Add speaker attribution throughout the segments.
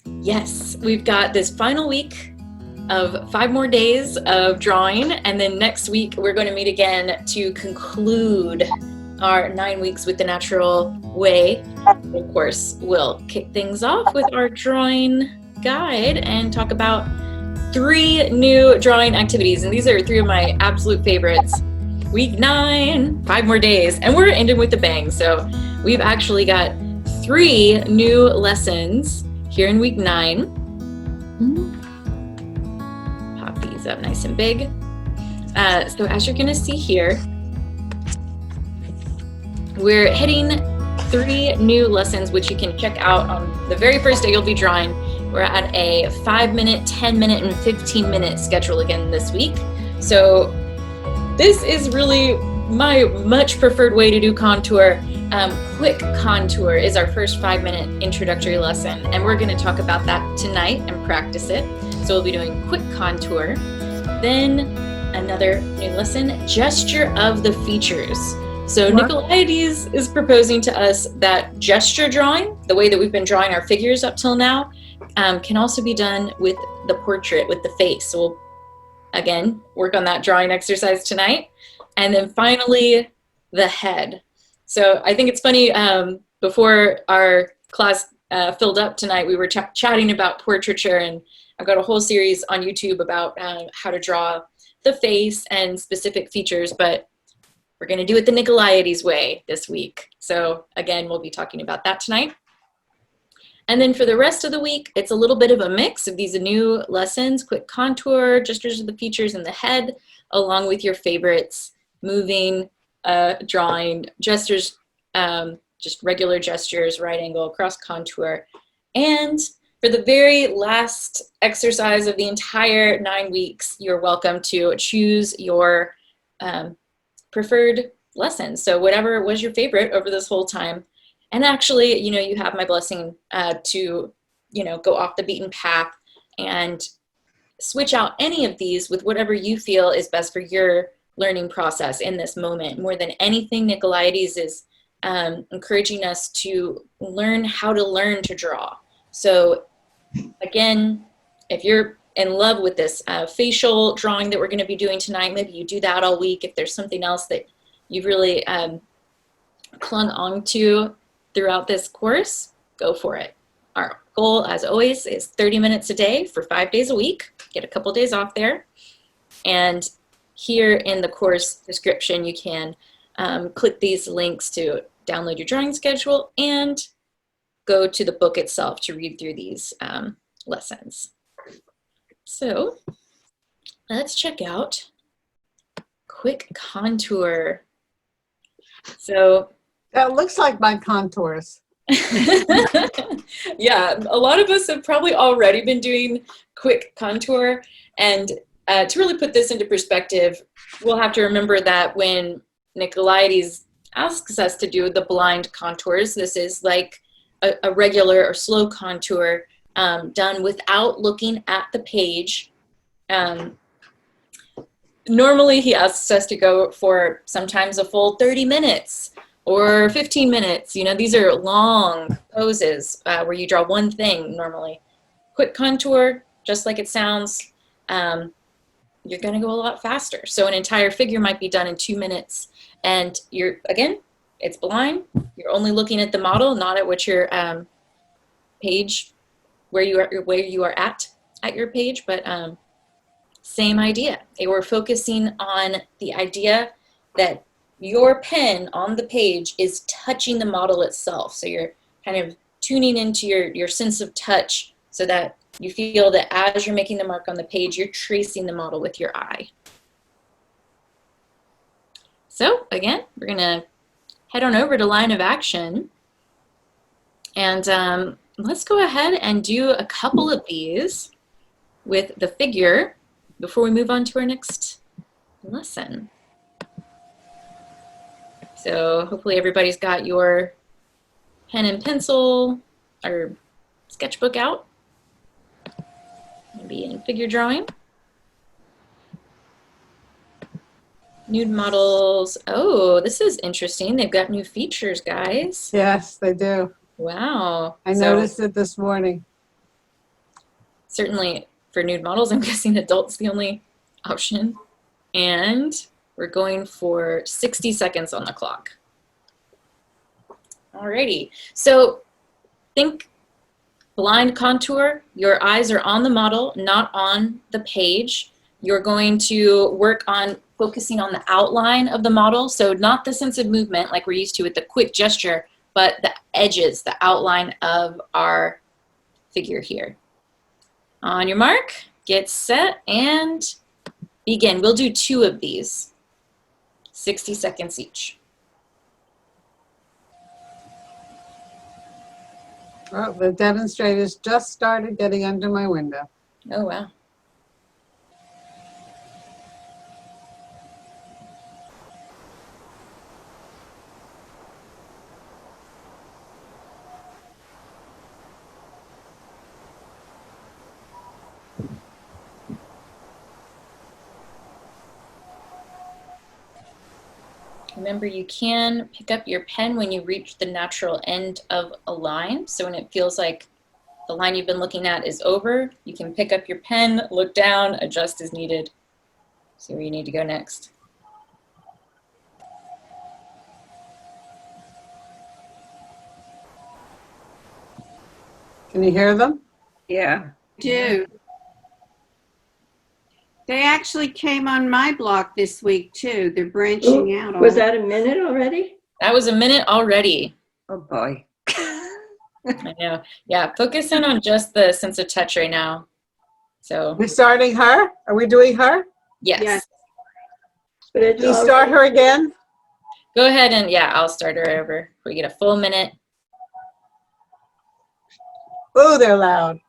Speaker 1: Yes, we've got this final week of 5 more days of drawing, and then next week we're going to meet again to conclude our 9 weeks with the natural way. Of course, we'll kick things off with our drawing guide and talk about 3 new drawing activities, and these are 3 of my absolute favorites. Week 9, 5 more days, and we're ending with a bang. So we've actually got 3 new lessons here in week 9. Pop these up nice and big. So as you're gonna see here, we're hitting 3 new lessons, which you can check out on the very first day you'll be drawing. We're at a 5-minute, 10-minute, and 15-minute schedule again this week. So this is really my much preferred way to do contour. Quick contour is our first 5-minute introductory lesson, and we're going to talk about that tonight and practice it. So we'll be doing quick contour. Then another new lesson, gesture of the features. So Nicolaides is proposing to us that gesture drawing, the way that we've been drawing our figures up till now, can also be done with the portrait, with the face. So we'll, again, work on that drawing exercise tonight. And then finally, the head. So I think it's funny, before our class filled up tonight, we were chatting about portraiture, and I've got a whole series on YouTube about how to draw the face and specific features, but we're going to do it the Nicolaides way this week. So again, we'll be talking about that tonight. And then for the rest of the week, it's a little bit of a mix of these new lessons, quick contour, gestures of the features and the head, along with your favorites, moving, drawing, gestures, just regular gestures, right angle, cross contour. And for the very last exercise of the entire 9 weeks, you're welcome to choose your preferred lesson. So whatever was your favorite over this whole time. And actually, you know, you have my blessing to, you know, go off the beaten path and switch out any of these with whatever you feel is best for your learning process in this moment. More than anything, Nicolaides is encouraging us to learn how to learn to draw. So again, if you're in love with this facial drawing that we're going to be doing tonight, maybe you do that all week. If there's something else that you've really clung on to throughout this course, go for it. Our goal, as always, is 30 minutes a day for 5 days a week. Get a couple days off there. And here in the course description, you can click these links to download your drawing schedule and go to the book itself to read through these lessons. So let's check out quick contour. So
Speaker 2: that looks like my contours.
Speaker 1: Yeah, a lot of us have probably already been doing quick contour, and to really put this into perspective, we'll have to remember that when Nicolaides asks us to do the blind contours, this is like a regular or slow contour done without looking at the page. Normally he asks us to go for sometimes a full 30 minutes or 15 minutes. You know, these are long poses where you draw one thing normally. Quick contour, just like it sounds, you're going to go a lot faster. So an entire figure might be done in 2 minutes, and you're, again, it's blind. You're only looking at the model, not at what your page, where you are at your page, but same idea. We're focusing on the idea that your pen on the page is touching the model itself. So you're kind of tuning into your sense of touch so that you feel that as you're making the mark on the page, you're tracing the model with your eye. So again, we're gonna head on over to line of action, and let's go ahead and do a couple of these with the figure before we move on to our next lesson. So hopefully everybody's got your pen and pencil or sketchbook out. Maybe in figure drawing. Nude models. Oh, this is interesting. They've got new features, guys.
Speaker 2: Yes, they do.
Speaker 1: Wow.
Speaker 2: I noticed it this morning.
Speaker 1: certainly for nude models, I'm guessing adult's the only option. And we're going for 60 seconds on the clock. Alrighty, so think blind contour. Your eyes are on the model, not on the page. You're going to work on focusing on the outline of the model. So not the sense of movement like we're used to with the quick gesture, but the edges, the outline of our figure here. On your mark, get set, and begin. We'll do 2 of these, 60 seconds each.
Speaker 2: Well, the demonstrators just started getting under my window.
Speaker 1: Oh, wow. Remember, you can pick up your pen when you reach the natural end of a line. So when it feels like the line you've been looking at is over, you can pick up your pen, look down, adjust as needed, see where you need to go next.
Speaker 2: Can you hear them?
Speaker 3: Yeah.
Speaker 4: Do. They actually came on my block this week too. They're branching out.
Speaker 3: Was that a minute already?
Speaker 1: That was a minute already.
Speaker 3: Oh boy.
Speaker 1: I know. Yeah, focus in on just the sense of touch right now. So,
Speaker 2: We're starting her? Are we doing her?
Speaker 1: yes.
Speaker 4: Yes.
Speaker 3: But it's
Speaker 2: Can you start her again?
Speaker 1: Go ahead and, yeah, I'll start her over. We get a full minute.
Speaker 2: Oh, they're loud.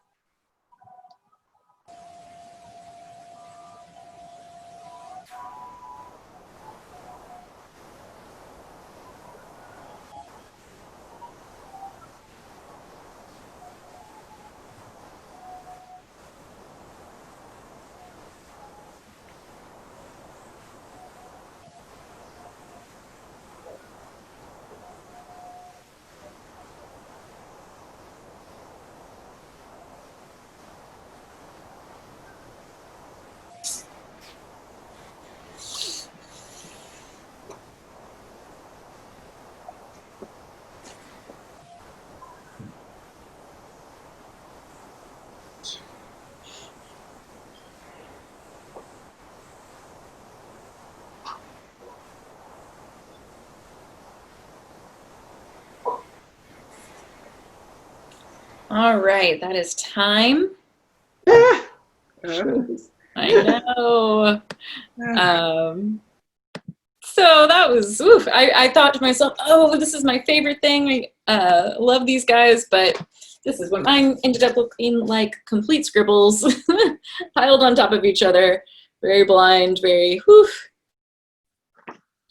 Speaker 1: All right, that is time.
Speaker 3: Ah!
Speaker 1: I know. So that was, oof, I thought to myself, oh, this is my favorite thing. I love these guys, but this is what mine ended up looking like, complete scribbles piled on top of each other. Very blind, very, whew.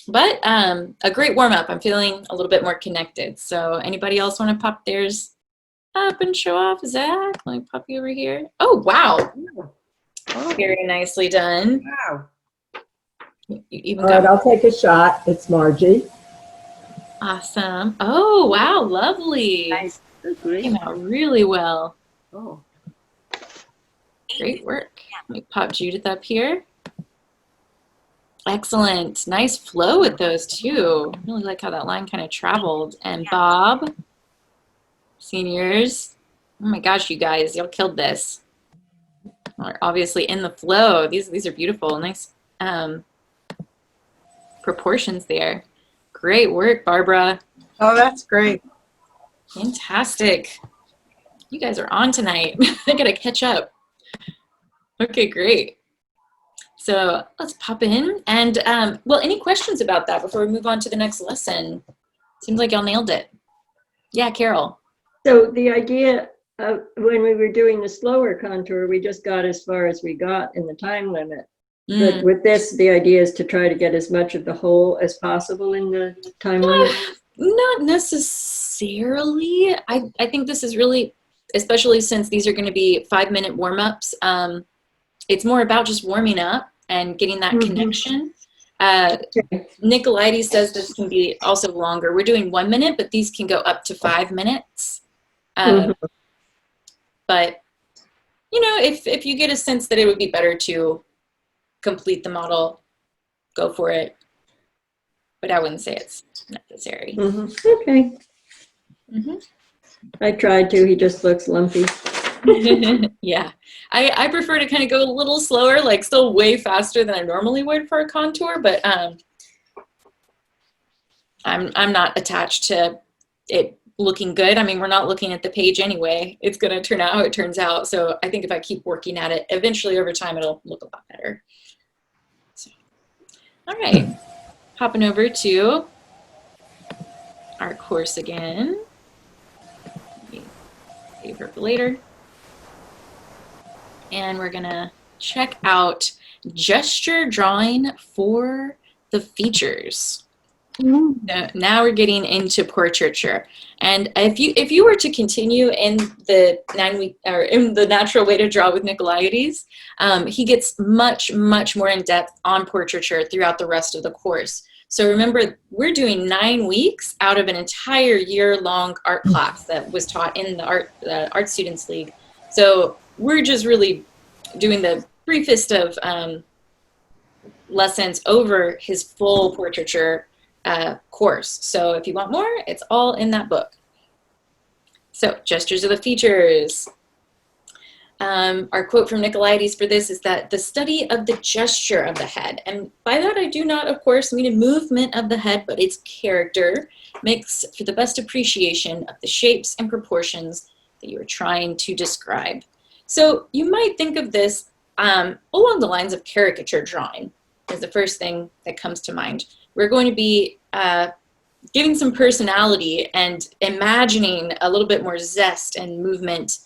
Speaker 1: But a great warm-up. I'm feeling a little bit more connected. So anybody else want to pop theirs up and show off? Zach, let me pop you over here. Oh, wow. Very nicely done.
Speaker 3: Wow.
Speaker 1: You even
Speaker 5: All
Speaker 1: got
Speaker 5: right, I'll take a shot. It's Margie.
Speaker 1: awesome. Oh, wow, lovely.
Speaker 3: Nice.
Speaker 1: Came out really well.
Speaker 3: Oh.
Speaker 1: Great work. Let me pop Judith up here. Excellent. Nice flow with those too. Really like how that line kind of traveled. And Bob, seniors. Oh my gosh, you guys, y'all killed this. Are obviously in the flow. These are beautiful. Nice proportions there. Great work, Barbara.
Speaker 2: Oh, that's great.
Speaker 1: Fantastic. You guys are on tonight. I gotta catch up. Okay, great. So let's pop in. And well, any questions about that before we move on to the next lesson? Seems like y'all nailed it. Yeah, Carol.
Speaker 3: So the idea of when we were doing the slower contour, we just got as far as we got in the time limit. But with this, the idea is to try to get as much of the whole as possible in the time limit.
Speaker 1: Not necessarily. I think this is really, especially since these are going to be 5-minute warm-ups, it's more about just warming up and getting that connection. Nicolaides says this can be also longer. We're doing 1 minute, but these can go up to 5 minutes. But you know, if you get a sense that it would be better to complete the model, go for it. But I wouldn't say it's necessary.
Speaker 3: Okay. I tried to, he just looks lumpy.
Speaker 1: Yeah, I prefer to kind of go a little slower, like still way faster than I normally would for a contour, but I'm not attached to it looking good. I mean, we're not looking at the page anyway. It's going to turn out how it turns out. So I think if I keep working at it, eventually over time, it'll look a lot better. So, all right, hopping over to our course again. Save her for later. And we're gonna check out gesture drawing for the features. Now we're getting into portraiture. And if you were to continue in the 9-week or in the natural way to draw with Nicolaides, he gets much more in depth on portraiture throughout the rest of the course. So remember, we're doing 9 weeks out of an entire year-long art class that was taught in the Art Students League. So we're just really doing the briefest of lessons over his full portraiture course. So if you want more, it's all in that book. So gestures of the features. Our quote from Nicolaides for this is that the study of the gesture of the head, and by that I do not, of course, mean a movement of the head, but its character, makes for the best appreciation of the shapes and proportions that you are trying to describe. So you might think of this along the lines of caricature drawing is the first thing that comes to mind. We're going to be giving some personality and imagining a little bit more zest and movement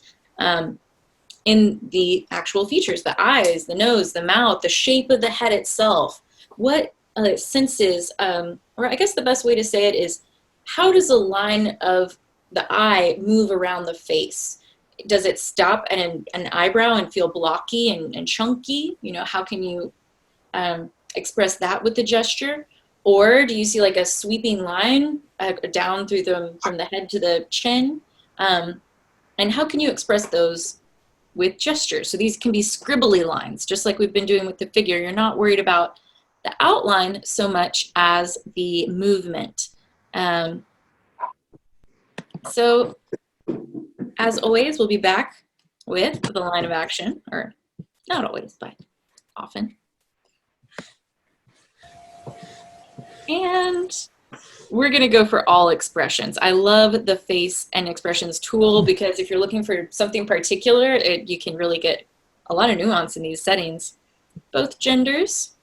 Speaker 1: in the actual features, the eyes, the nose, the mouth, the shape of the head itself. What senses, or I guess the best way to say it is, how does the line of the eye move around the face? Does it stop at an eyebrow and feel blocky and chunky? You know, how can you express that with the gesture? Or do you see like a sweeping line down through from the head to the chin? And how can you express those with gestures? So these can be scribbly lines, just like we've been doing with the figure. You're not worried about the outline so much as the movement. So as always, we'll be back with the line of action, or not always, but often. And we're going to go for all expressions. I love the face and expressions tool because if you're looking for something particular, you can really get a lot of nuance in these settings. Both genders,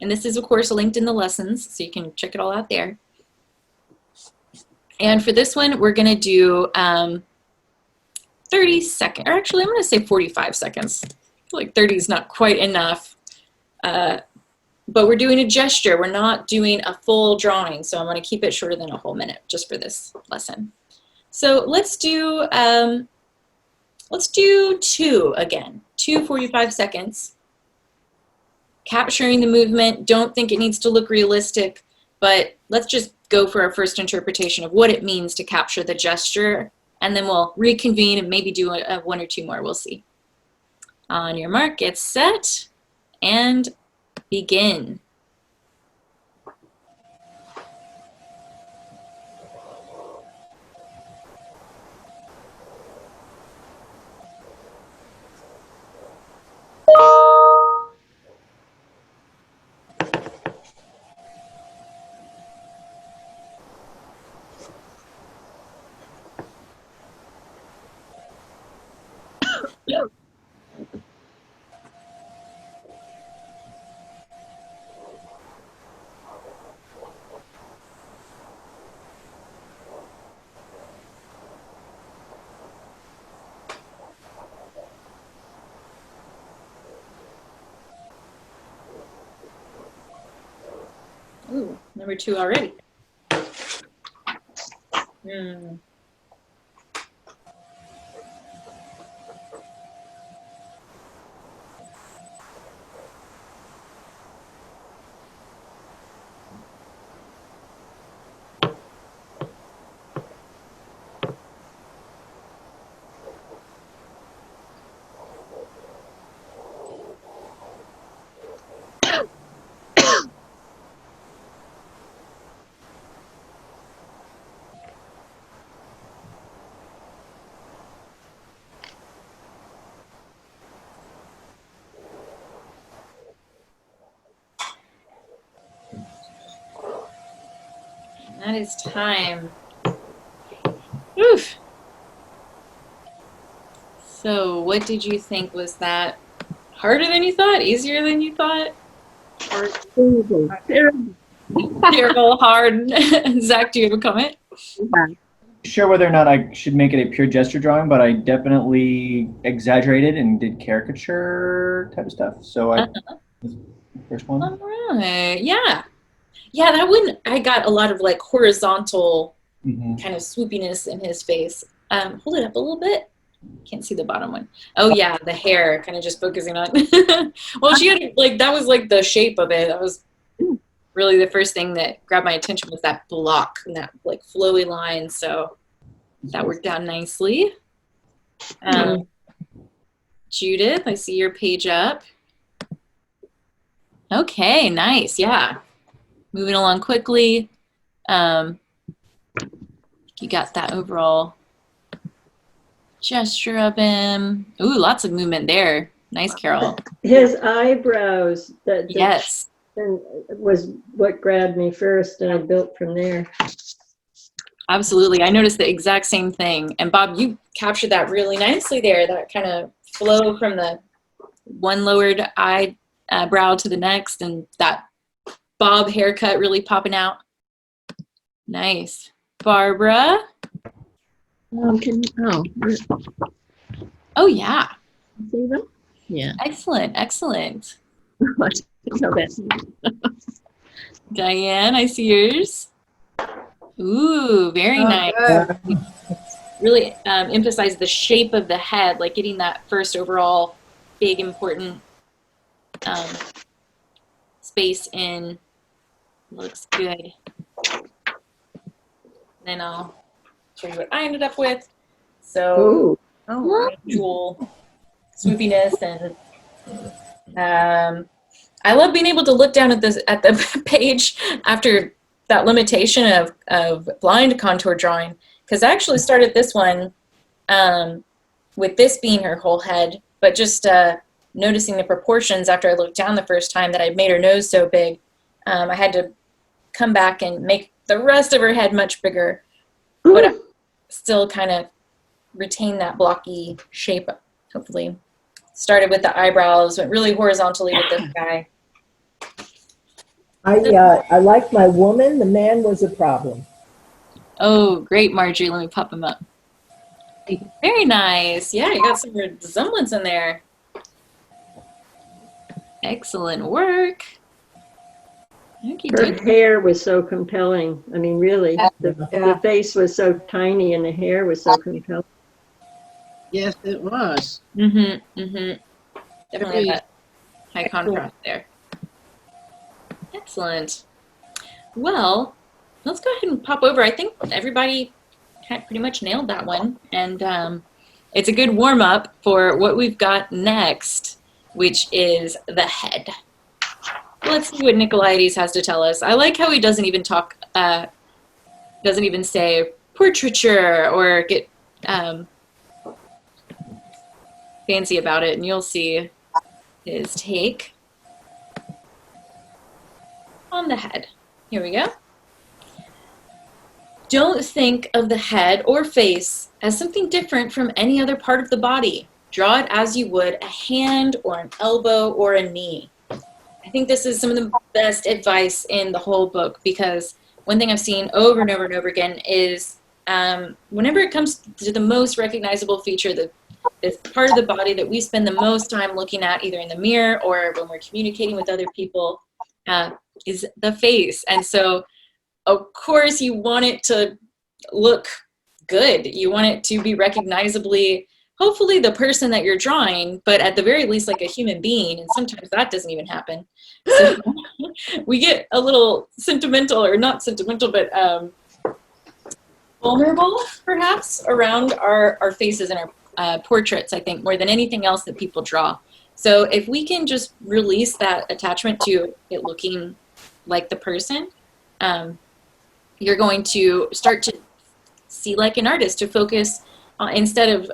Speaker 1: and this is of course linked in the lessons, so you can check it all out there. And for this one, we're going to do 30 seconds, or actually I'm going to say 45 seconds. I feel like 30 is not quite enough. But we're doing a gesture. We're not doing a full drawing, so I'm going to keep it shorter than a whole minute just for this lesson. So let's do 2 again. 2 45 seconds. Capturing the movement. Don't think it needs to look realistic, but let's just go for our first interpretation of what it means to capture the gesture, and then we'll reconvene and maybe do 1 or 2 more. We'll see. On your mark, get set, and begin. Ooh, number 2 already. That is time. Oof. So what did you think? Was that harder than you thought? Easier than you thought?
Speaker 3: Terrible.
Speaker 1: Terrible, hard. Zach, do you have a comment?
Speaker 6: Sure whether or not I should make it a pure gesture drawing, but I definitely exaggerated and did caricature type of stuff. So I first one.
Speaker 1: All right. Yeah. Yeah, that one, I got a lot of like horizontal kind of swoopiness in his face. Hold it up a little bit. Can't see the bottom one. Oh yeah, the hair, kind of just focusing on. Well, she had like, that was like the shape of it. That was really the first thing that grabbed my attention, was that block and that like flowy line. So that worked out nicely. Judith, I see your page up. Okay, nice. Yeah. Moving along quickly. You got that overall gesture of him. Ooh, lots of movement there. Nice, Carol.
Speaker 3: His eyebrows,
Speaker 1: Yes.
Speaker 3: was what grabbed me first, and I built from there.
Speaker 1: Absolutely. I noticed the exact same thing. And Bob, you captured that really nicely there, that kind of flow from the one lowered eyebrow to the next, and that bob haircut really popping out. Nice. Barbara? Oh, yeah.
Speaker 7: See them? Yeah.
Speaker 1: Excellent, excellent.
Speaker 7: I didn't know that.
Speaker 1: Diane, I see yours. Ooh, very nice.
Speaker 2: Good.
Speaker 1: Really emphasize the shape of the head, like getting that first overall big, important space in. Looks good. Then I'll show you what I ended up with. So, usual swoopiness, and I love being able to look down at the page after that limitation of blind contour drawing, because I actually started this one with this being her whole head, but just noticing the proportions after I looked down the first time that I made her nose so big, I had to come back and make the rest of her head much bigger, but I still kind of retain that blocky shape, hopefully. Started with the eyebrows, went really horizontally with this guy.
Speaker 5: I like my woman. The man was a problem.
Speaker 1: Oh, great, Marjorie. Let me pop him up. Very nice. Yeah, you got some resemblance in there. Excellent work.
Speaker 3: Her hair was so compelling. I mean, really, the face was so tiny and the hair was so compelling.
Speaker 7: Yes, it was.
Speaker 1: Definitely that high contrast there. Excellent. Well, let's go ahead and pop over. I think everybody had pretty much nailed that one. And it's a good warm-up for what we've got next, which is the head. Let's see what Nicolaides has to tell us. I like how he doesn't even talk, doesn't even say portraiture or get fancy about it, and you'll see his take on the head. Here we go. Don't think of the head or face as something different from any other part of the body. Draw it as you would a hand or an elbow or a knee. I think this is some of the best advice in the whole book, because one thing I've seen over and over and over again is whenever it comes to the most recognizable feature, this part of the body that we spend the most time looking at, either in the mirror or when we're communicating with other people, is the face. And so, of course, you want it to look good. You want it to be recognizably, hopefully, the person that you're drawing, but at the very least, like a human being. And sometimes that doesn't even happen. So we get a little sentimental, or not sentimental, but vulnerable, perhaps, around our faces and our portraits, I think, more than anything else that people draw. So if we can just release that attachment to it looking like the person, you're going to start to see like an artist, to focus instead of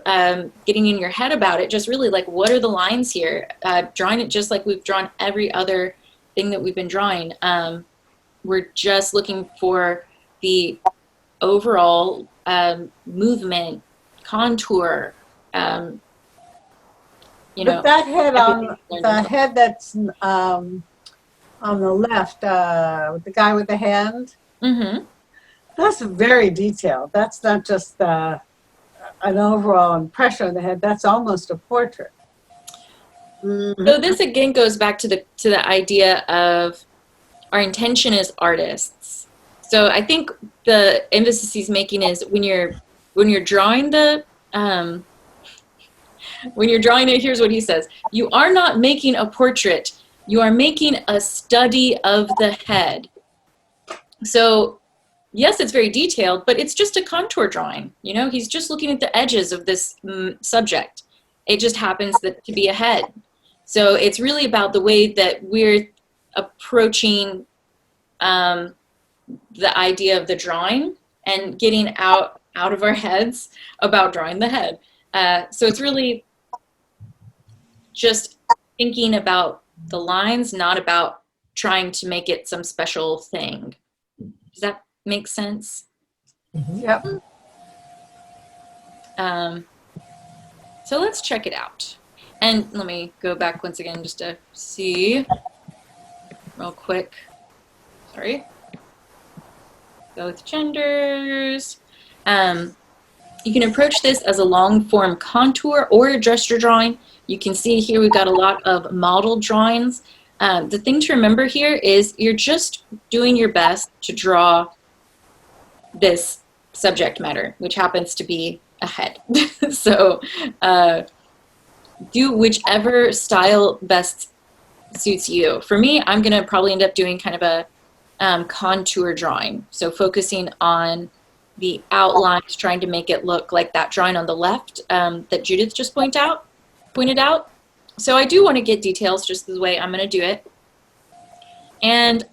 Speaker 1: getting in your head about it, just really like, what are the lines here? Drawing it just like we've drawn every other thing that we've been drawing. We're just looking for the overall movement, contour, you know.
Speaker 2: But that head on
Speaker 1: everything
Speaker 2: the head that's on the left, with the guy with the hand,
Speaker 1: Mm-hmm.
Speaker 2: that's very detailed. That's not just an overall impression of the head. That's almost a portrait.
Speaker 1: So this again goes back to the idea of our intention as artists. So I think the emphasis he's making is when you're drawing the when you're drawing it, here's what he says: you are not making a portrait, you are making a study of the head. So yes, it's very detailed, but it's just a contour drawing. You know, he's just looking at the edges of this subject. It just happens to be a head. So it's really about the way that we're approaching the idea of the drawing and getting out of our heads about drawing the head. So it's really just thinking about the lines, not about trying to make it some special thing. Does that make sense?
Speaker 2: Yep.
Speaker 1: So let's check it out. And let me go back once again just to see real quick. Sorry. Both genders. You can approach this as a long form contour or a gesture drawing. You can see here we've got a lot of model drawings. The thing to remember here is you're just doing your best to draw this subject matter, which happens to be a head. So do whichever style best suits you. For me, I'm gonna probably end up doing kind of a contour drawing. So focusing on the outlines, trying to make it look like that drawing on the left that Judith just pointed out. So I do want to get details just the way I'm going to do it. And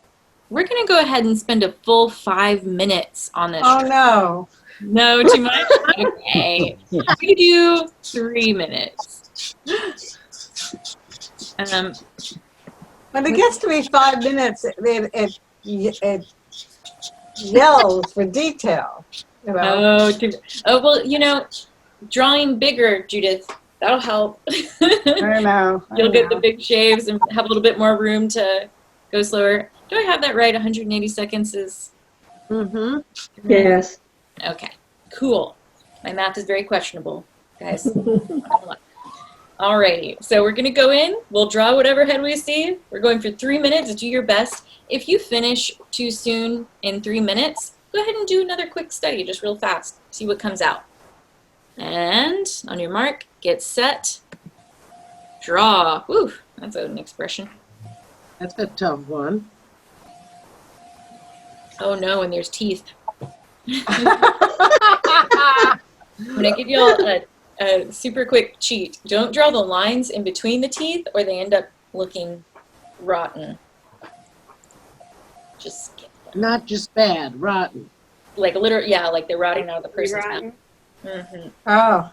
Speaker 1: we're going to go ahead and spend a full 5 minutes on this.
Speaker 2: Oh, no.
Speaker 1: No, too much? Okay. We do 3 minutes.
Speaker 2: When it gets to be 5 minutes, it yells for detail. You know?
Speaker 1: Oh, well, you know, drawing bigger, Judith, that'll help.
Speaker 2: I know.
Speaker 1: You'll get the big shaves and have a little bit more room to go slower. Do I have that right? 180 seconds is?
Speaker 2: Mm-hmm.
Speaker 3: Yes.
Speaker 1: Okay, cool. My math is very questionable, guys. Alrighty, so we're gonna go in, we'll draw whatever head we see. We're going for 3 minutes, do your best. If you finish too soon in 3 minutes, go ahead and do another quick study, just real fast, see what comes out. And on your mark, get set, draw. Woo, that's an expression.
Speaker 7: That's a tough one.
Speaker 1: Oh no, and there's teeth. I'm gonna give you all a super quick cheat. Don't draw the lines in between the teeth or they end up looking rotten. Just skip them.
Speaker 7: Not just bad, rotten.
Speaker 1: Like literally, yeah, like they're rotting out of the person's mouth.
Speaker 4: Rotten.
Speaker 2: Oh.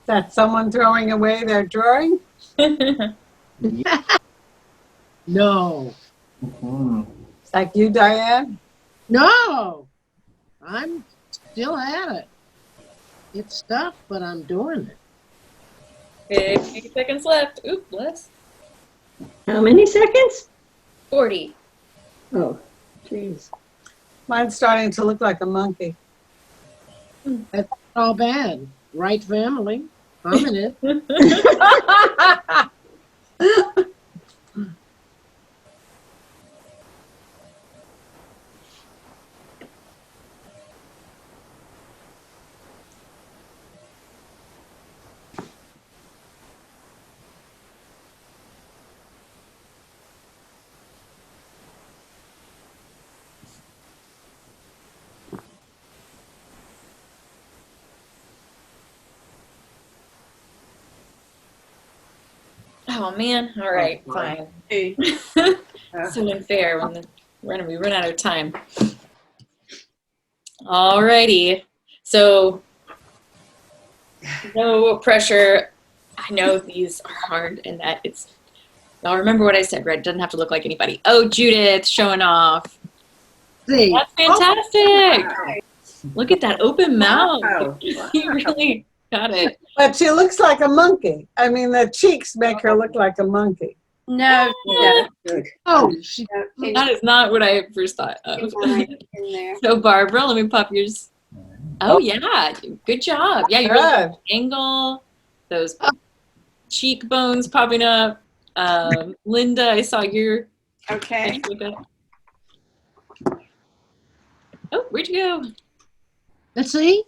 Speaker 2: That someone throwing away their drawing?
Speaker 7: No.
Speaker 6: Mhm.
Speaker 2: Like you, Diane?
Speaker 7: No. I'm still at it. It's tough, but I'm doing it.
Speaker 1: 50 seconds left. Oop, bless.
Speaker 3: How many seconds?
Speaker 1: 40.
Speaker 3: Oh, jeez.
Speaker 2: Mine's starting to look like a monkey.
Speaker 7: That's not all bad. Right family. I'm in it.
Speaker 1: Oh man. All right, fine. So unfair when we run out of time. Alrighty. So no pressure. I know these are hard and that y'all remember what I said, right? It doesn't have to look like anybody. Oh, Judith showing off.
Speaker 7: See.
Speaker 1: That's fantastic. Look at that open mouth. You really got it.
Speaker 2: But she looks like a monkey. I mean, the cheeks make her look like a monkey.
Speaker 4: No, no.
Speaker 7: Oh, she,
Speaker 1: That is not what I first thought of.
Speaker 4: In there.
Speaker 1: So Barbara, let me pop yours. Oh yeah, good job. Yeah, you really
Speaker 2: Good.
Speaker 1: angle, those cheekbones popping up. Linda, I saw your.
Speaker 4: Okay.
Speaker 1: Oh, where'd you go?
Speaker 7: let's see.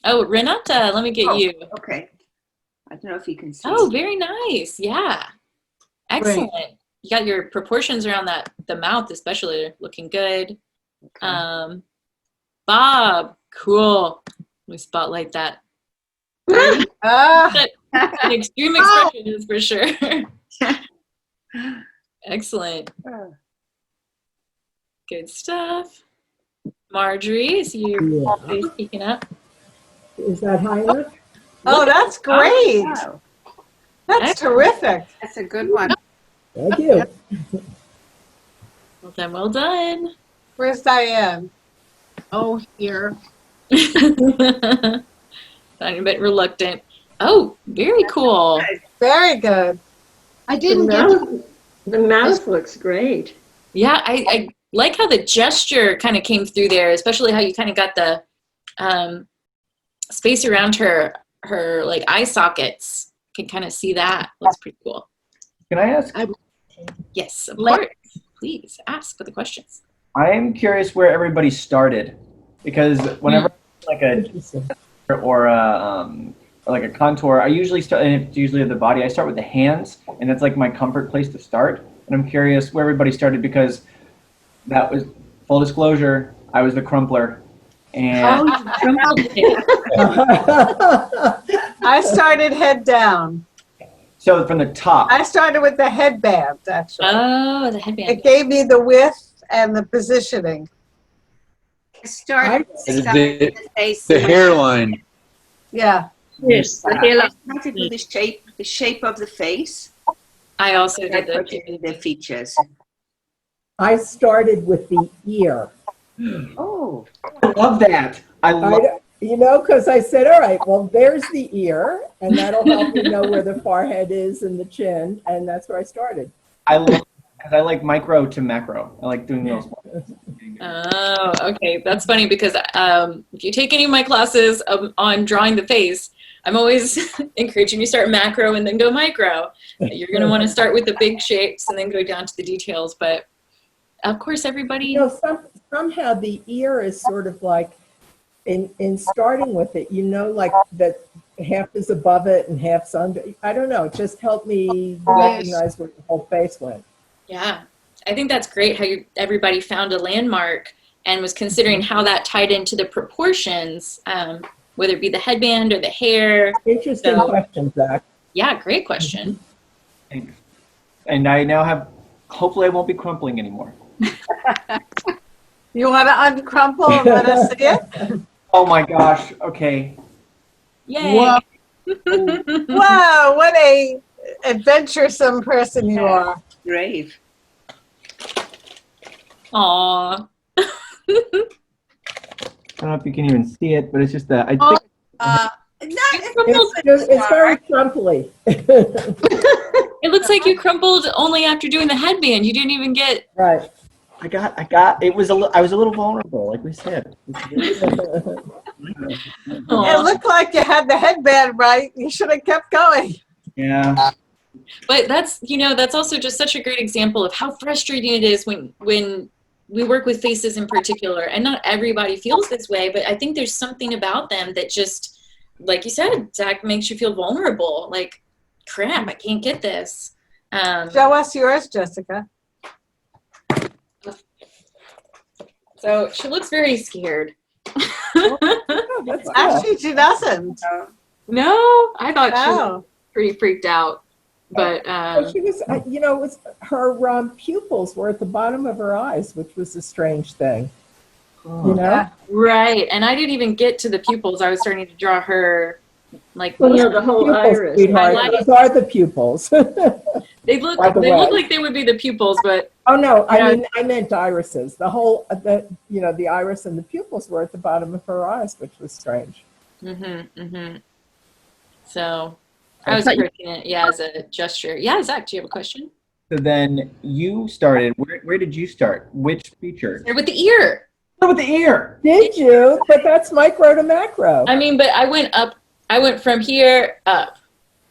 Speaker 1: Oh, Renata, let me get you.
Speaker 8: Okay. I don't know if you can see.
Speaker 1: Oh, very nice. Yeah. Excellent. You got your proportions around the mouth especially looking good.
Speaker 8: Okay.
Speaker 1: Bob, cool. Let me spotlight that.
Speaker 2: Ah,
Speaker 1: An extreme expression is for sure. Excellent. Good stuff. Marjorie, I see your face peeking up.
Speaker 5: Is that Heinrich?
Speaker 2: oh, that's great.
Speaker 8: Wow.
Speaker 2: That's terrific.
Speaker 4: That's a good one.
Speaker 5: Thank you.
Speaker 1: Well done, well done.
Speaker 2: Where's Diane?
Speaker 7: Oh, here.
Speaker 1: I'm a bit reluctant. Oh, very cool.
Speaker 2: Very good.
Speaker 7: I
Speaker 3: The
Speaker 7: didn't get to,
Speaker 3: mouth, the mouth looks great.
Speaker 1: Yeah, I like how the gesture kind of came through there, especially how you kind of got the space around her like eye sockets. Can kind of see that. Looks pretty cool.
Speaker 6: Can I ask?
Speaker 1: Yes, of course. Please ask the questions.
Speaker 6: I am curious where everybody started, because whenever like a
Speaker 5: Interesting.
Speaker 6: or like a contour, I usually start, and it's usually of the body. I start with the hands, and that's like my comfort place to start. And I'm curious where everybody started, because that was, full disclosure, I was the crumpler, and
Speaker 2: I started head down.
Speaker 6: so from the top.
Speaker 2: I started with the headband, actually.
Speaker 1: Oh, the headband.
Speaker 2: It gave me the width and the positioning.
Speaker 4: Start
Speaker 5: I-
Speaker 4: the face.
Speaker 9: The hairline.
Speaker 2: Yeah.
Speaker 3: Yes, the
Speaker 8: I
Speaker 3: hairline.
Speaker 8: started with the shape of the face.
Speaker 1: I also
Speaker 8: I
Speaker 1: did
Speaker 8: put
Speaker 1: the
Speaker 8: in the features.
Speaker 5: I started with the ear.
Speaker 8: Oh,
Speaker 6: I love that. I love.
Speaker 5: Because I said, all right, well, there's the ear, and that'll help me know where the forehead is and the chin, and that's where I started.
Speaker 6: I love, because I like micro to macro. I like doing those.
Speaker 1: Oh, okay. That's funny because if you take any of my classes on drawing the face, I'm always encouraging you start macro and then go micro. You're going to want to start with the big shapes and then go down to the details. But of course, everybody.
Speaker 5: Somehow the ear is sort of like, in starting with it, like that half is above it and half's under. I don't know. It just helped me recognize where the whole face went.
Speaker 1: Yeah, I think that's great how everybody found a landmark and was considering how that tied into the proportions, whether it be the headband or the hair.
Speaker 5: Interesting question, Zach.
Speaker 1: Yeah, great question.
Speaker 6: Thanks. And I now have, hopefully I won't be crumpling anymore.
Speaker 2: You want to uncrumple and let us see it?
Speaker 6: Oh my gosh. Okay.
Speaker 1: Yay.
Speaker 7: Whoa.
Speaker 2: Wow, what a adventuresome person you are.
Speaker 8: Brave.
Speaker 1: Aw.
Speaker 6: I don't know if you can even see it, but it's just that I
Speaker 4: Oh,
Speaker 6: think
Speaker 5: It's very crumply.
Speaker 1: It looks like you crumpled only after doing the headband. You didn't even get.
Speaker 5: Right.
Speaker 6: I got it was I was a little vulnerable, like we said.
Speaker 2: It looked like you had the headband right. You should have kept going.
Speaker 6: Yeah.
Speaker 1: But that's, that's also just such a great example of how frustrating it is when we work with faces in particular. And not everybody feels this way, but I think there's something about them that just, like you said, Zach, makes you feel vulnerable. Like, crap, I can't get this.
Speaker 2: Show us yours, Jessica.
Speaker 1: So she looks very scared.
Speaker 5: Oh, that's cool.
Speaker 2: Actually, she doesn't.
Speaker 1: No, I thought she was
Speaker 2: No.
Speaker 1: pretty freaked out. But
Speaker 5: Well, she was, it was her pupils were at the bottom of her eyes, which was a strange thing.
Speaker 2: Yeah.
Speaker 1: right, and I didn't even get to the pupils. I was starting to draw her like
Speaker 3: Well, no, the whole
Speaker 5: Pupils,
Speaker 3: iris.
Speaker 5: sweetheart.
Speaker 1: Highlighted.
Speaker 5: Those are the pupils.
Speaker 1: they look
Speaker 5: By the
Speaker 1: they look
Speaker 5: way.
Speaker 1: like they would be the pupils, but
Speaker 5: Oh no,
Speaker 1: Yeah.
Speaker 5: I meant irises. The whole, the iris and the pupils were at the bottom of her eyes, which was strange.
Speaker 1: So I was approaching it, as a gesture. Yeah, Zach, do you have a question?
Speaker 6: So then you started. Where did you start? Which feature?
Speaker 1: Start with the ear.
Speaker 6: Start with the ear.
Speaker 5: Did you? But that's micro to macro.
Speaker 1: I mean, but I went up. I went from here up,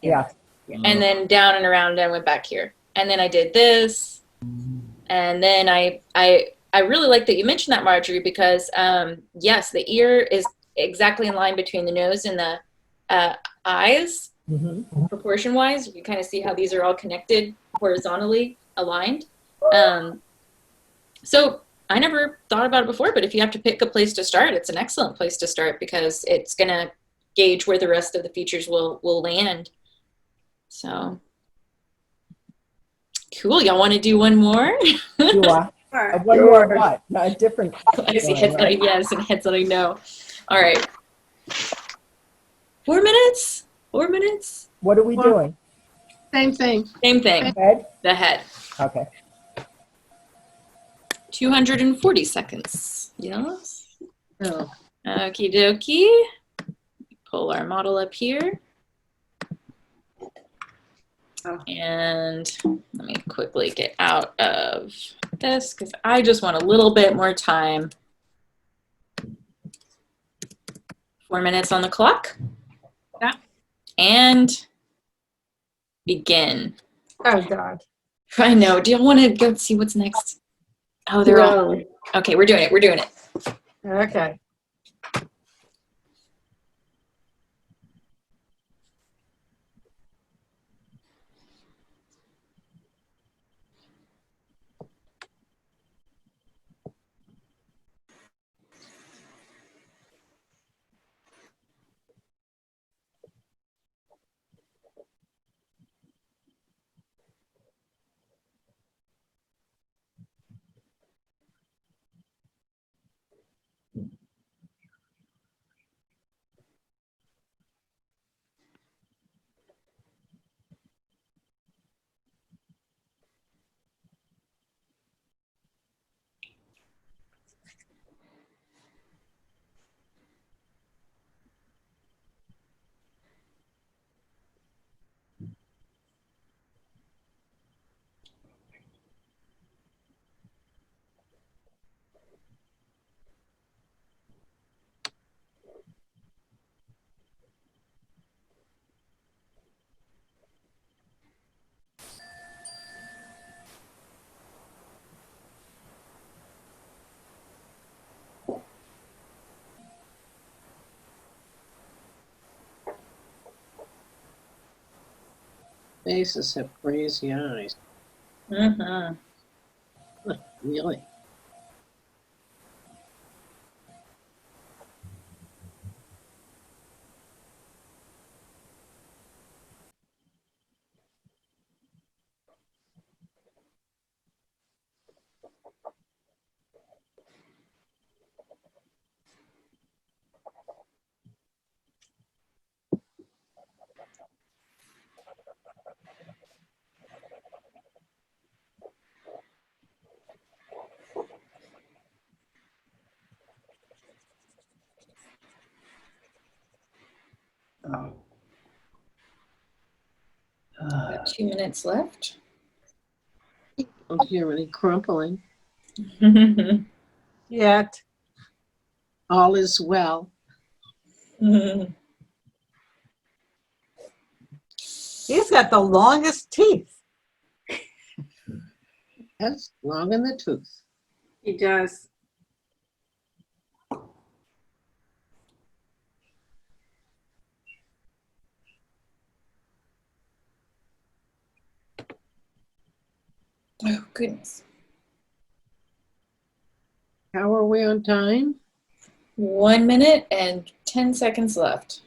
Speaker 5: Yeah.
Speaker 1: and then down and around, and I went back here, and then I did this, and then I really like that you mentioned that, Marjorie, because yes, the ear is exactly in line between the nose and the eyes.
Speaker 5: Mm-hmm.
Speaker 1: Proportion wise, you kind of see how these are all connected horizontally aligned. So I never thought about it before, but if you have to pick a place to start, it's an excellent place to start because it's going to gauge where the rest of the features will land. So cool. Y'all want to do one more?
Speaker 5: One more what? No, a different.
Speaker 1: I see heads nodding yes and heads nodding no. All right. 4 minutes? 4 minutes?
Speaker 5: What are we doing?
Speaker 7: Same thing.
Speaker 1: Same thing.
Speaker 5: Head?
Speaker 1: The head.
Speaker 5: Okay.
Speaker 1: 240 seconds. Yes.
Speaker 7: Oh.
Speaker 1: Okie dokie. Pull our model up here. And let me quickly get out of this because I just want a little bit more time. 4 minutes on the clock. Yeah. And begin.
Speaker 2: Oh, God.
Speaker 1: I know. Do you want to go see what's next? Oh, they're all. Okay, we're doing it. We're doing it.
Speaker 2: Okay.
Speaker 7: Faces have crazy eyes.
Speaker 1: Mm-hmm.
Speaker 7: Really?
Speaker 1: Got 2 minutes left.
Speaker 7: Don't hear any crumpling.
Speaker 2: Yet.
Speaker 7: All is well.
Speaker 2: He's got the longest teeth.
Speaker 7: That's long in the tooth.
Speaker 4: He does.
Speaker 1: Oh, goodness.
Speaker 7: How are we on time?
Speaker 1: 1 minute and 10 seconds left.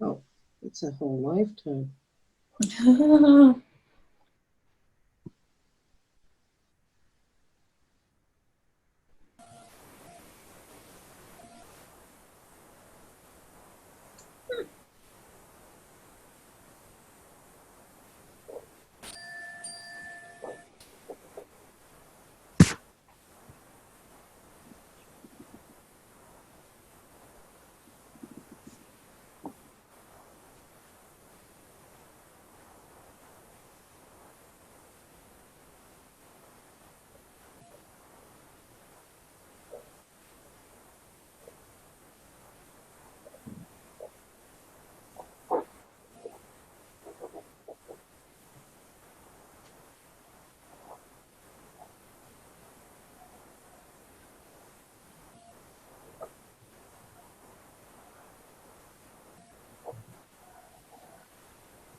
Speaker 7: Oh, it's a whole lifetime.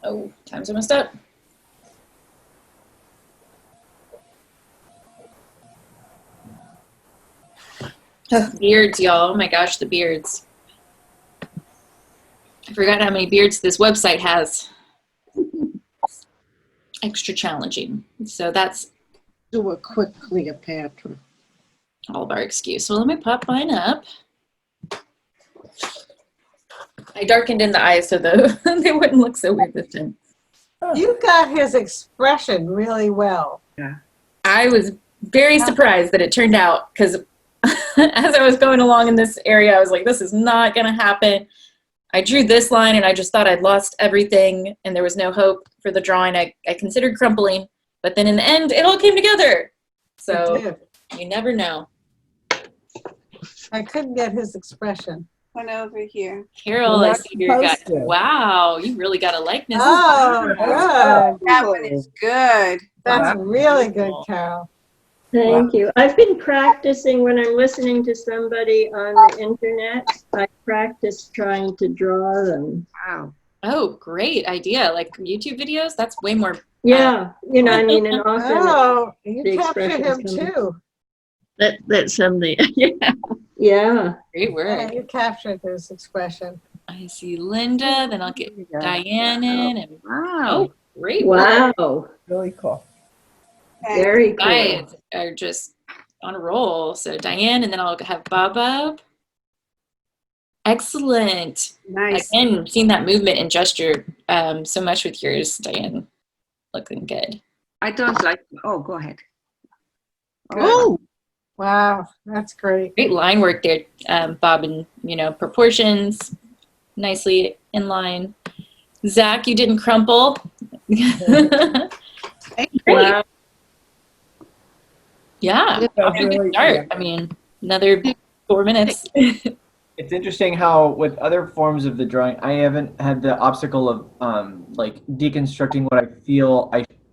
Speaker 1: Oh, time's almost up. Oh, beards, y'all. Oh my gosh, the beards. I forgot how many beards this website has. Extra challenging. So that's
Speaker 7: Do a quick Cleopatra.
Speaker 1: all of our excuse. So let me pop mine up. I darkened in the eyes so they wouldn't look so weird this time.
Speaker 2: You got his expression really well.
Speaker 1: I was very surprised that it turned out, because as I was going along in this area, I was like, this is not going to happen. I drew this line and I just thought I'd lost everything and there was no hope for the drawing. I considered crumpling, but then in the end, it all came together. So you never know.
Speaker 2: I couldn't get his expression.
Speaker 4: One over here.
Speaker 1: Carol,
Speaker 5: Well,
Speaker 1: I see you got,
Speaker 5: posted.
Speaker 1: wow, you really got a likeness.
Speaker 2: Oh, good.
Speaker 4: That one is good.
Speaker 2: That's really good, Carol.
Speaker 3: Thank you. I've been practicing when I'm listening to somebody on the internet. I practice trying to draw them.
Speaker 4: Wow.
Speaker 1: Oh, great idea. Like YouTube videos? That's way more.
Speaker 3: Yeah, you know, I mean, and often
Speaker 2: Oh, you
Speaker 3: the
Speaker 2: captured him
Speaker 3: expression's coming.
Speaker 2: too.
Speaker 9: That's something. Yeah.
Speaker 3: yeah.
Speaker 1: Great
Speaker 2: Yeah,
Speaker 1: work.
Speaker 2: you captured his expression.
Speaker 1: I see Linda, then I'll get Diane in. And,
Speaker 4: Wow.
Speaker 1: oh, great work.
Speaker 3: Wow.
Speaker 5: Really cool.
Speaker 3: Very
Speaker 1: You
Speaker 3: cool.
Speaker 1: guys are just on a roll. So Diane, and then I'll have Bob up. Excellent.
Speaker 4: Nice.
Speaker 1: Again, seeing that movement and gesture so much with yours, Diane. Looking good.
Speaker 8: I don't like. Oh, go ahead.
Speaker 7: Oh,
Speaker 2: Wow, that's great.
Speaker 1: Great line work there, Bob, and proportions nicely in line. Zach, you didn't crumple. Great.
Speaker 3: Wow.
Speaker 1: Yeah,
Speaker 5: That's
Speaker 1: off to a good
Speaker 5: really-
Speaker 1: start.
Speaker 5: yeah.
Speaker 1: I mean, another 4 minutes.
Speaker 6: It's interesting how with other forms of the drawing, I haven't had the obstacle of like deconstructing what I feel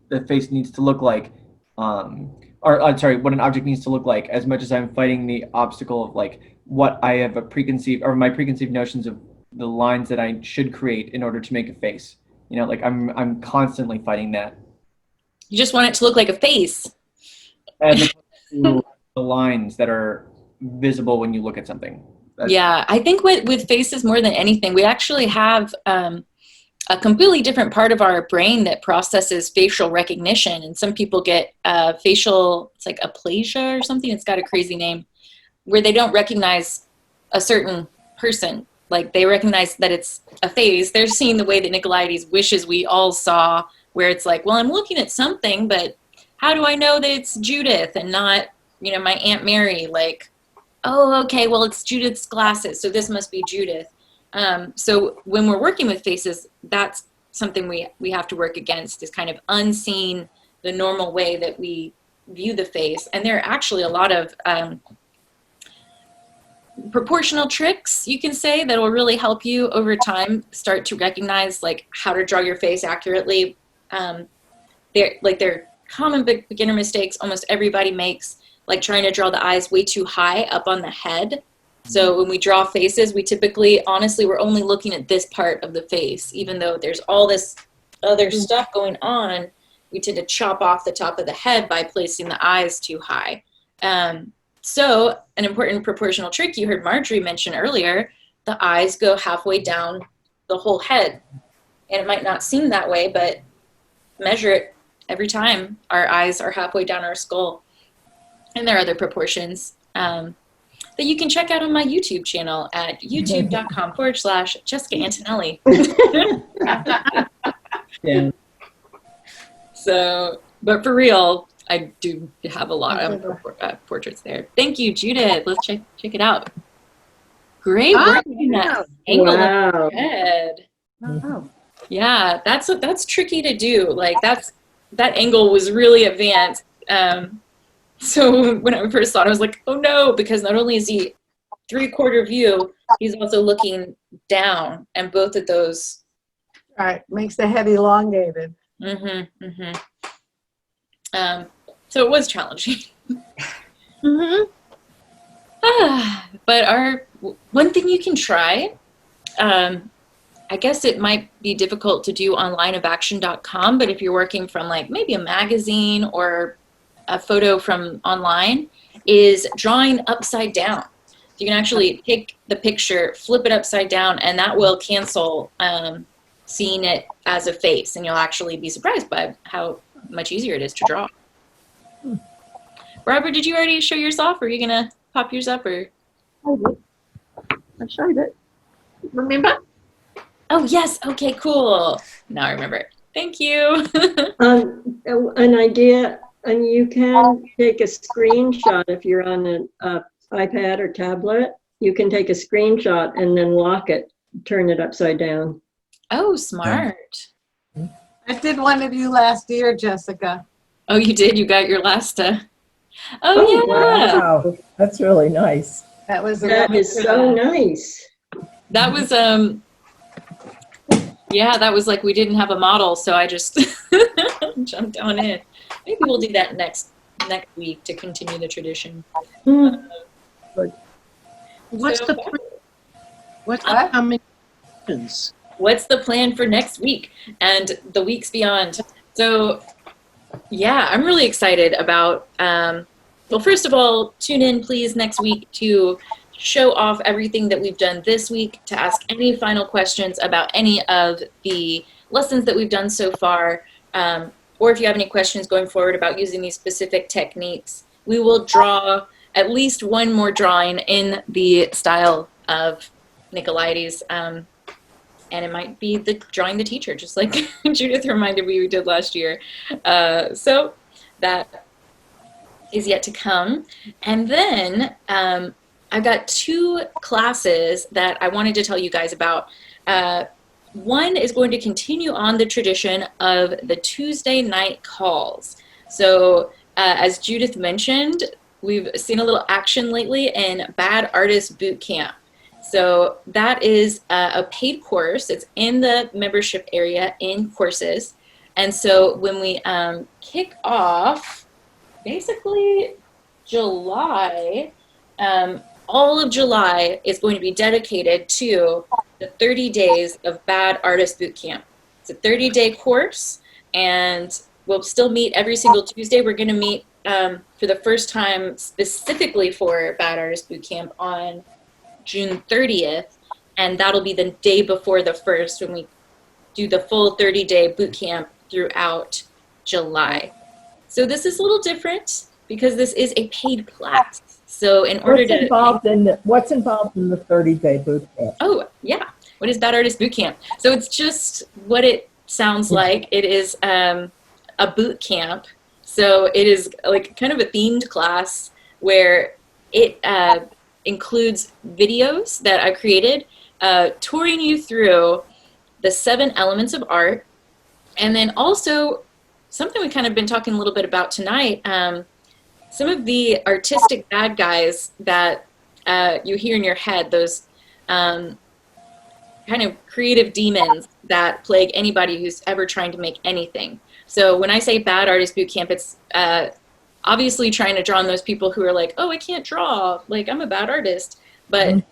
Speaker 6: the face needs to look like, sorry, what an object needs to look like, as much as I'm fighting the obstacle of like what I have my preconceived notions of the lines that I should create in order to make a face. Like I'm constantly fighting that.
Speaker 1: You just want it to look like a face.
Speaker 6: As opposed to the lines that are visible when you look at something.
Speaker 1: Yeah, I think with faces more than anything, we actually have a completely different part of our brain that processes facial recognition. And some people get facial, it's like aplasia or something. It's got a crazy name, where they don't recognize a certain person. Like they recognize that it's a face. They're seeing the way that Nicolaides wishes we all saw, where it's like, well, I'm looking at something, but how do I know that it's Judith and not, my Aunt Mary? Like, oh, okay, well, it's Judith's glasses, so this must be Judith. So when we're working with faces, that's something we have to work against, is kind of unseen the normal way that we view the face. And there are actually a lot of proportional tricks, you can say, that will really help you over time start to recognize like how to draw your face accurately. They're common beginner mistakes almost everybody makes, like trying to draw the eyes way too high up on the head. So when we draw faces, we typically, honestly, we're only looking at this part of the face, even though there's all this other stuff going on. We tend to chop off the top of the head by placing the eyes too high. So an important proportional trick you heard Marjorie mention earlier, the eyes go halfway down the whole head. And it might not seem that way, but measure it every time. Our eyes are halfway down our skull. And there are other proportions that you can check out on my YouTube channel at youtube.com/Jessica Antonelli.
Speaker 6: Yeah.
Speaker 1: So, but for real, I do have a lot of portraits there. Thank you, Judith. Let's check it out. Great work in that angle of your head.
Speaker 7: Wow.
Speaker 1: Yeah, that's tricky to do. Like that angle was really advanced. So when I first saw it, I was like, oh no, because not only is he 3/4 view, he's also looking down, and both of those.
Speaker 2: Right, makes the head elongated.
Speaker 1: So it was challenging. But one thing you can try, I guess it might be difficult to do on lineofaction.com, but if you're working from like maybe a magazine or a photo from online, is drawing upside down. You can actually take the picture, flip it upside down, and that will cancel seeing it as a face, and you'll actually be surprised by how much easier it is to draw. Barbara, did you already show yours off, or are you gonna pop yours up? Or
Speaker 9: I showed it. Remember?
Speaker 1: oh yes, okay, cool. Now I remember. Thank you.
Speaker 3: An idea, and you can take a screenshot if you're on an iPad or tablet. You can take a screenshot and then lock it, turn it upside down.
Speaker 1: Oh, smart.
Speaker 2: I did one of you last year, Jessica.
Speaker 1: Oh, you did? You got your last oh yeah.
Speaker 5: Wow, that's really nice.
Speaker 2: That was
Speaker 3: That is so nice.
Speaker 1: That was yeah, that was like we didn't have a model, so I just jumped on in. Maybe we'll do that next week to continue the tradition.
Speaker 7: What's
Speaker 1: So-
Speaker 7: the plan? What's upcoming missions?
Speaker 1: What's the plan for next week and the weeks beyond? So yeah, I'm really excited about, well, first of all, tune in please next week to show off everything that we've done this week, to ask any final questions about any of the lessons that we've done so far, or if you have any questions going forward about using these specific techniques. We will draw at least one more drawing in the style of Nicolaides, and it might be the drawing the teacher, just like Judith reminded me we did last year. So that is yet to come. And then I've got 2 classes that I wanted to tell you guys about. One is going to continue on the tradition of the Tuesday night calls. So as Judith mentioned, we've seen a little action lately in Bad Artist Bootcamp. So that is a paid course. It's in the membership area in courses. And so when we kick off, basically July, all of July is going to be dedicated to the 30 days of Bad Artist Bootcamp. It's a 30-day course, and we'll still meet every single Tuesday. We're going to meet for the first time specifically for Bad Artist Bootcamp on June 30th, and that'll be the day before the 1st when we do the full 30-day boot camp throughout July. So this is a little different because this is a paid class. So in order
Speaker 5: What's involved in the 30-day boot camp?
Speaker 1: Oh, yeah. What is Bad Artist Bootcamp? So it's just what it sounds like. It is a boot camp. So it is like kind of a themed class where it includes videos that I created touring you through the 7 elements of art, and then also something we kind of been talking a little bit about tonight, some of the artistic bad guys that you hear in your head, those kind of creative demons that plague anybody who's ever trying to make anything. So when I say bad artist boot camp, it's obviously trying to draw on those people who are like, oh, I can't draw, like I'm a bad artist. But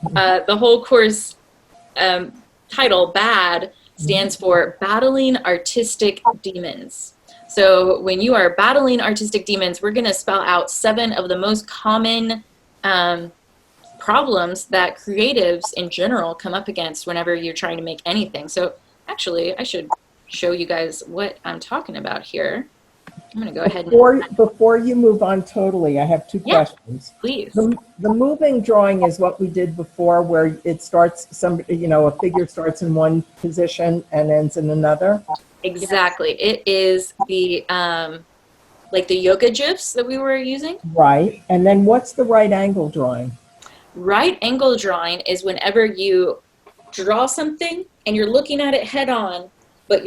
Speaker 1: the whole course title, BAD, stands for Battling Artistic Demons. So when you are battling artistic demons, we're going to spell out 7 of the most common problems that creatives in general come up against whenever you're trying to make anything. So actually, I should show you guys what I'm talking about here. I'm going to go ahead and...
Speaker 5: Before you move on totally, I have 2 questions.
Speaker 1: Please.
Speaker 5: The moving drawing is what we did before, where it starts, a figure starts in one position and ends in another?
Speaker 1: Exactly. It is the, like the yoga GIFs that we were using.
Speaker 5: Right. And then what's the right angle drawing?
Speaker 1: Right angle drawing is whenever you draw something and you're looking at it head on, but what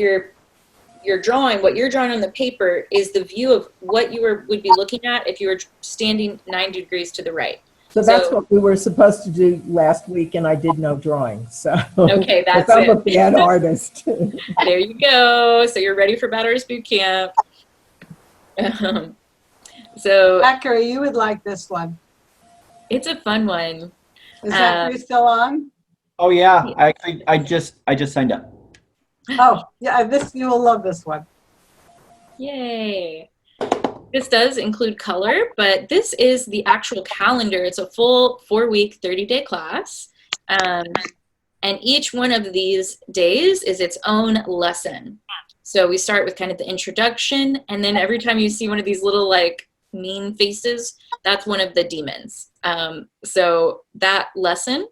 Speaker 1: you're drawing on the paper is the view of what you would be looking at if you were standing 90 degrees to the right.
Speaker 5: So that's what we were supposed to do last week, and I did no drawing. So
Speaker 1: okay, that's
Speaker 5: I'm a bad artist.
Speaker 1: There you go. So you're ready for Bad Artist Boot Camp. So
Speaker 2: Zachary, you would like this one.
Speaker 1: It's a fun one.
Speaker 2: Is Zachary still on?
Speaker 6: Oh yeah, I just signed up.
Speaker 2: Oh yeah, you will love this one.
Speaker 1: Yay. This does include color, but this is the actual calendar. It's a full 4-week, 30-day class. And each one of these days is its own lesson. So we start with kind of the introduction, and then every time you see one of these little like mean faces, that's one of the demons. So that lesson,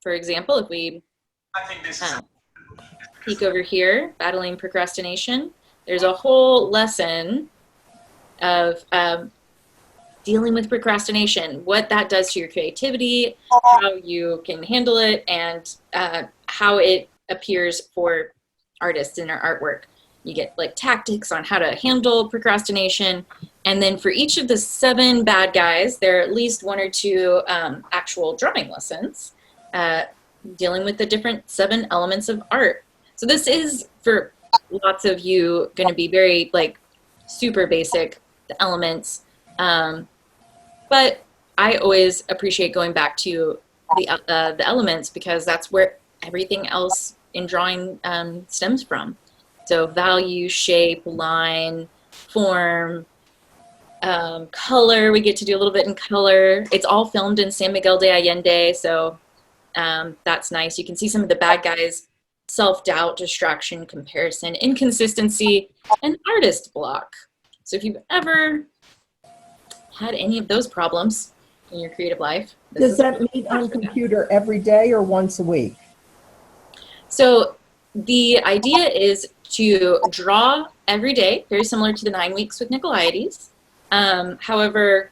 Speaker 1: for example, if we peek over here, battling procrastination, there's a whole lesson of dealing with procrastination, what that does to your creativity, how you can handle it, and how it appears for artists in their artwork. You get like tactics on how to handle procrastination. And then for each of the 7 bad guys, there are at least 1 or 2 actual drawing lessons dealing with the different 7 elements of art. So this is, for lots of you, going to be very like super basic, the elements. But I always appreciate going back to the elements, because that's where everything else in drawing stems from. So value, shape, line, form, color. We get to do a little bit in color. It's all filmed in San Miguel de Allende, so that's nice. You can see some of the bad guys: self-doubt, distraction, comparison, inconsistency, and artist block. So if you've ever had any of those problems in your creative life.
Speaker 5: Does that meet on computer every day or once a week?
Speaker 1: So the idea is to draw every day, very similar to the 9 weeks with Nicolaides. However,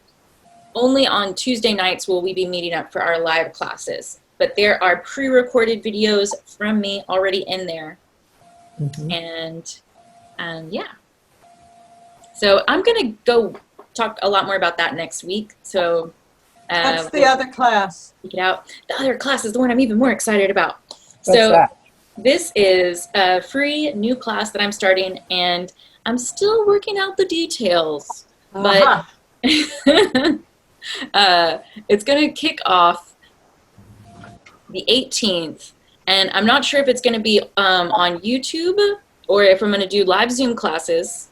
Speaker 1: only on Tuesday nights will we be meeting up for our live classes. But there are pre-recorded videos from me already in there. And yeah. So I'm going to go talk a lot more about that next week. So
Speaker 2: that's the other class.
Speaker 1: Check it out. The other class is the one I'm even more excited about.
Speaker 5: What's that?
Speaker 1: This is a free new class that I'm starting, and I'm still working out the details. But it's going to kick off the 18th, and I'm not sure if it's going to be on YouTube or if I'm going to do live Zoom classes,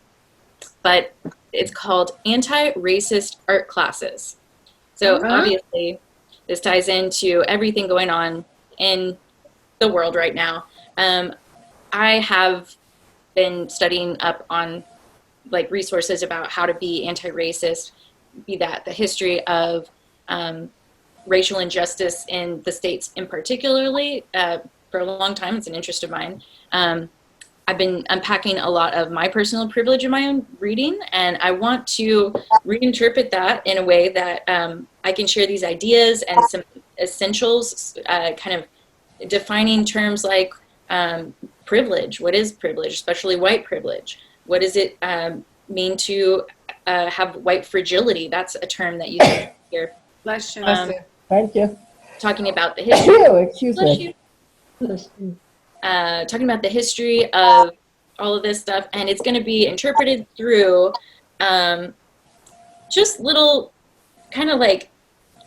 Speaker 1: but it's called Antiracist Art Classes. So obviously this ties into everything going on in the world right now. I have been studying up on like resources about how to be anti-racist, be that the history of racial injustice in the States in particularly. For a long time, it's an interest of mine. I've been unpacking a lot of my personal privilege in my own reading, and I want to reinterpret that in a way that I can share these ideas and some essentials kind of defining terms like privilege. What is privilege, especially white privilege? What does it mean to have white fragility? That's a term that you hear.
Speaker 4: Bless you.
Speaker 5: Thank you.
Speaker 1: Talking about the history.
Speaker 5: Excuse
Speaker 1: Bless
Speaker 5: me.
Speaker 1: you. Talking about the history of all of this stuff, and it's going to be interpreted through just little kind of like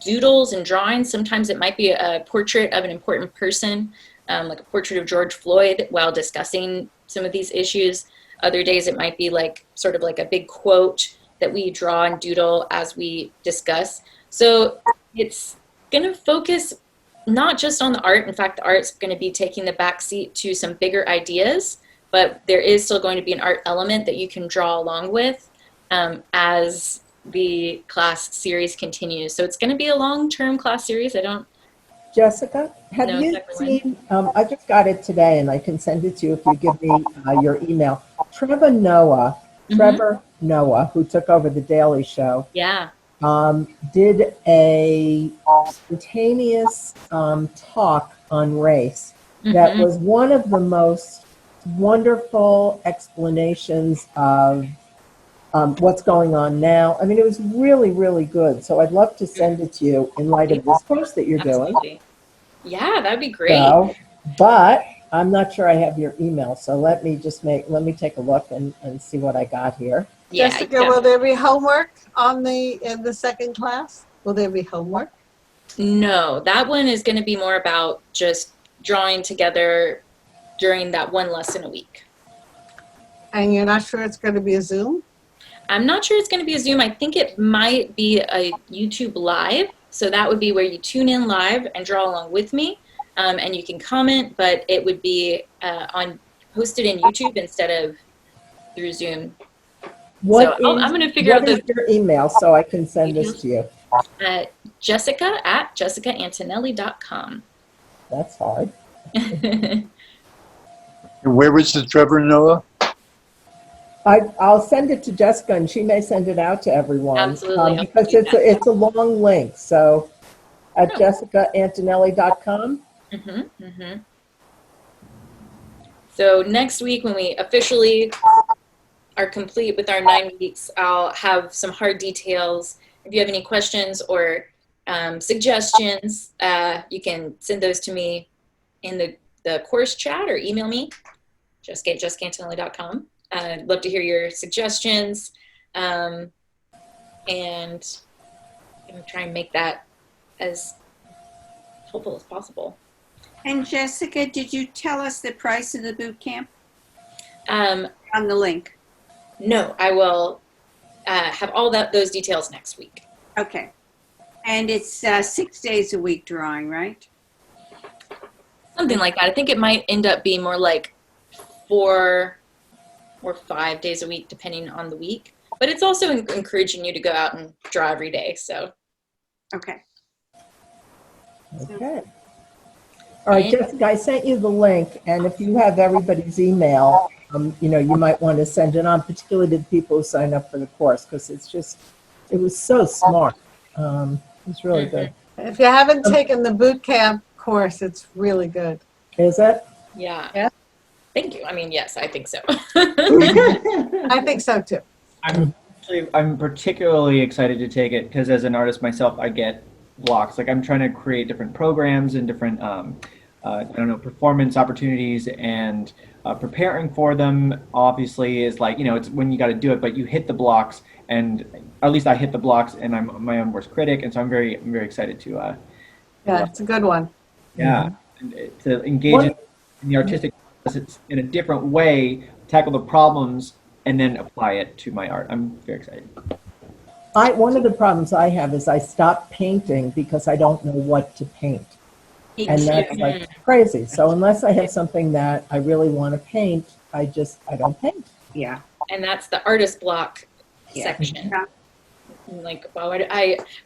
Speaker 1: doodles and drawings. Sometimes it might be a portrait of an important person, like a portrait of George Floyd while discussing some of these issues. Other days it might be like sort of like a big quote that we draw and doodle as we discuss. So it's going to focus not just on the art. In fact, the art's going to be taking the back seat to some bigger ideas, but there is still going to be an art element that you can draw along with as the class series continues. So it's going to be a long-term class series. I don't
Speaker 5: Jessica, have
Speaker 1: know
Speaker 5: you
Speaker 1: exactly
Speaker 5: seen, I just got it today and I can send it to you if you give me your email. Trevor Noah, who took over The Daily Show,
Speaker 1: Yeah.
Speaker 5: did a spontaneous talk on race that was one of the most wonderful explanations of what's going on now. I mean, it was really, really good. So I'd love to send it to you in light of this course that you're doing.
Speaker 1: Yeah, that'd be great.
Speaker 5: So, but I'm not sure I have your email. So let me take a look and see what I got here.
Speaker 1: Yeah,
Speaker 2: Jessica, will there be homework in the second class? Will there be homework?
Speaker 1: No, that one is going to be more about just drawing together during that one lesson a week.
Speaker 2: And you're not sure it's going to be a Zoom?
Speaker 1: I'm not sure it's going to be a Zoom. I think it might be a YouTube Live. So that would be where you tune in live and draw along with me. And you can comment, but it would be hosted in YouTube instead of through Zoom. I'm going to figure out
Speaker 5: your email so I can send this to you.
Speaker 1: Jessica at jessicaantonelli.com.
Speaker 5: That's hard.
Speaker 10: Where was the Trevor Noah?
Speaker 5: I'll send it to Jessica and she may send it out to everyone.
Speaker 1: Absolutely.
Speaker 5: Because it's a long link. So at jessicaantonelli.com.
Speaker 1: So next week when we officially are complete with our 9 weeks, I'll have some hard details. If you have any questions or suggestions, you can send those to me in the course chat or email me, jessica@jessicaantonelli.com. I'd love to hear your suggestions, and I'm going to try and make that as helpful as possible.
Speaker 4: And Jessica, did you tell us the price of the boot camp
Speaker 1: On
Speaker 4: the link?
Speaker 1: No, I will have all those details next week.
Speaker 4: Okay. And it's 6 days a week drawing, right?
Speaker 1: Something like that. I think it might end up being more like 4 or 5 days a week, depending on the week. But it's also encouraging you to go out and draw every day. So.
Speaker 4: Okay.
Speaker 5: Okay. All right, Jessica, I sent you the link, and if you have everybody's email, you might want to send it on, particularly to the people who sign up for the course, because it was so smart. It's really good.
Speaker 2: If you haven't taken the boot camp course, it's really good.
Speaker 5: Is it?
Speaker 1: Yeah. Thank you. I mean, yes, I think so.
Speaker 2: I think so too.
Speaker 6: I'm particularly excited to take it because as an artist myself, I get blocks. Like I'm trying to create different programs and different, performance opportunities, and preparing for them obviously is like, it's when you got to do it, but you hit the blocks, and at least I hit the blocks, and I'm my own worst critic, and so I'm very excited to.
Speaker 2: Yeah, it's a good one.
Speaker 6: Yeah, and to engage in the artistic process in a different way, tackle the problems, and then apply it to my art. I'm very excited.
Speaker 5: One of the problems I have is I stop painting because I don't know what to paint. And that's like crazy. So unless I have something that I really want to paint, I don't paint.
Speaker 4: Yeah.
Speaker 1: And that's the artist block section. Yeah. Like,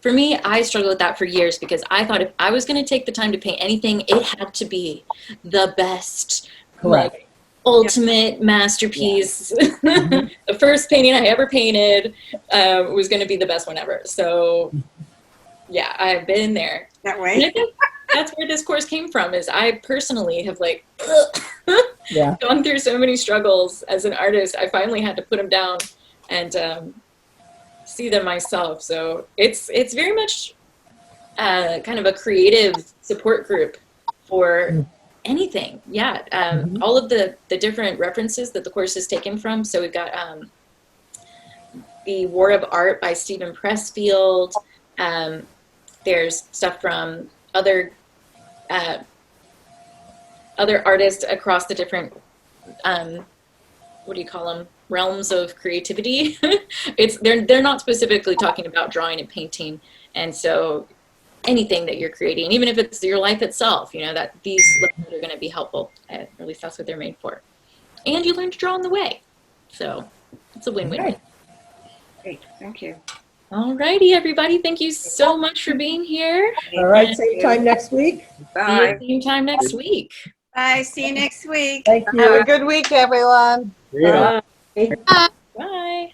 Speaker 1: for me, I struggled with that for years because I thought if I was going to take the time to paint anything, it had to be the best,
Speaker 5: correct,
Speaker 1: ultimate masterpiece. The first painting I ever painted was going to be the best one ever. So, yeah, I've been there
Speaker 4: that way.
Speaker 1: that's where this course came from. Is I personally have like
Speaker 5: Yeah.
Speaker 1: gone through so many struggles as an artist. I finally had to put them down and see them myself. So it's very much kind of a creative support group for anything. Yeah. All of the different references that the course is taken from. So we've got The War of Art by Stephen Pressfield. There's stuff from other artists across the different, what do you call them, realms of creativity. They're not specifically talking about drawing and painting, and so anything that you're creating, even if it's your life itself, you know, that these lessons are going to be helpful. At least that's what they're made for. And you learn to draw on the way, so it's a win-win.
Speaker 5: Okay.
Speaker 8: Great, thank you.
Speaker 1: All righty, everybody. Thank you so much for being here.
Speaker 5: All right, same time next week.
Speaker 8: Bye.
Speaker 1: See you same time next week.
Speaker 4: Bye. See you next week.
Speaker 5: Thank you.
Speaker 2: Have a good week, everyone.
Speaker 10: Yeah.
Speaker 3: Bye.
Speaker 1: Bye.